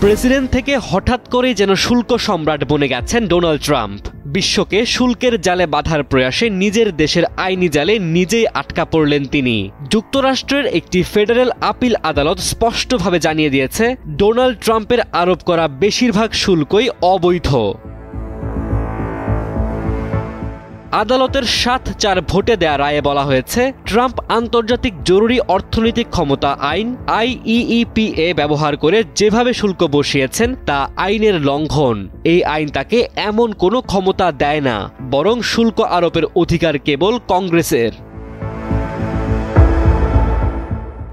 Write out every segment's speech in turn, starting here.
President থেকে হঠাৎ করে যেন শুল্ক সম্রাট বনে গেছেন ডোনাল্ড ট্রাম্প। বিশ্বকে শুল্কের জালে বাঁধার প্রয়াসে নিজের দেশের আইনি জালে নিজেই আটকা পড়লেন তিনি। যুক্তরাষ্ট্রের একটি ফেডারেল আপিল আদালত স্পষ্টভাবে জানিয়ে দিয়েছে, ডোনাল্ড ট্রাম্পের আরোপ করা বেশিরভাগ শুল্কই অবৈধ। আদালতের ৭-৪ ভোটে দেয়া রায়ে বলা হয়েছে, ট্রাম্প আন্তর্জাতিক জরুরি অর্থনৈতিক ক্ষমতা আইন IEEPA ব্যবহার করে যেভাবে শুল্ক বসিয়েছেন তা আইনের লঙ্ঘন। এই আইন তাকে এমন কোনো ক্ষমতা দেয় না, বরং শুল্ক আরোপের অধিকার কেবল কংগ্রেসের।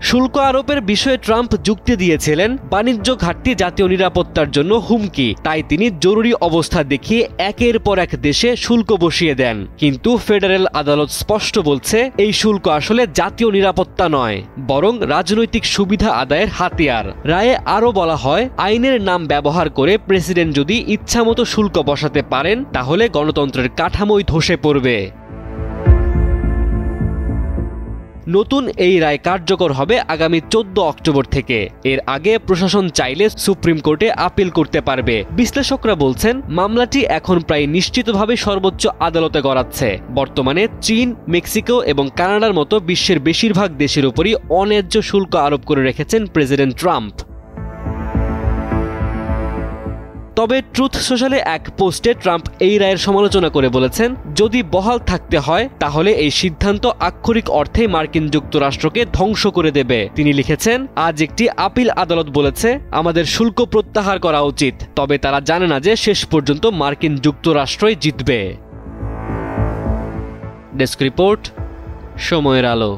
শুল্ক আরোপের বিষয়ে ট্রাম্প যুক্তি দিয়েছিলেন, বাণিজ্য ঘাটতি জাতীয় নিরাপত্তার জন্য হুমকি, তাই তিনি জরুরি অবস্থা দেখিয়ে একের পর এক দেশে শুল্ক বসিয়ে দেন। কিন্তু ফেডারেল আদালত স্পষ্ট বলছে, এই শুল্ক আসলে জাতীয় নিরাপত্তা নয়, বরং রাজনৈতিক সুবিধা আদায়ের হাতিয়ার। রায়ে আরও বলা হয়, আইনের নাম ব্যবহার করে প্রেসিডেন্ট যদি ইচ্ছামতো শুল্ক বসাতে পারেন, তাহলে গণতন্ত্রের কাঠামোই ধসে পড়বে। নতুন এই রায় কার্যকর হবে আগামী 14 অক্টোবর থেকে। এর আগে প্রশাসন চাইলে সুপ্রিম কোর্টে আপিল করতে পারবে। বিশ্লেষকরা বলছেন, মামলাটি এখন প্রায় নিশ্চিতভাবে সর্বোচ্চ আদালতে গড়াচ্ছে। বর্তমানে চীন, মেক্সিকো এবং কানাডার মতো বিশ্বের বেশিরভাগ দেশের উপরই অন্যায্য শুল্ক আরোপ করে রেখেছেন প্রেসিডেন্ট ট্রাম্প। তবে ট্রুথ সোশ্যালে এক পোস্টে ট্রাম্প এই রায়ের সমালোচনা করে বলেছেন, যদি বহাল থাকতে হয় তাহলে এই সিদ্ধান্ত আক্ষরিক অর্থে মার্কিন যুক্তরাষ্ট্রকে ধ্বংস করে দেবে। তিনি লিখেছেন, আজ একটি আপিল আদালত বলেছে আমাদের শুল্ক প্রত্যাহার করা উচিত, তবে তারা জানে না যে শেষ পর্যন্ত মার্কিন যুক্তরাষ্ট্রই জিতবে। ডেস্ক রিপোর্ট, সময়ের আলো।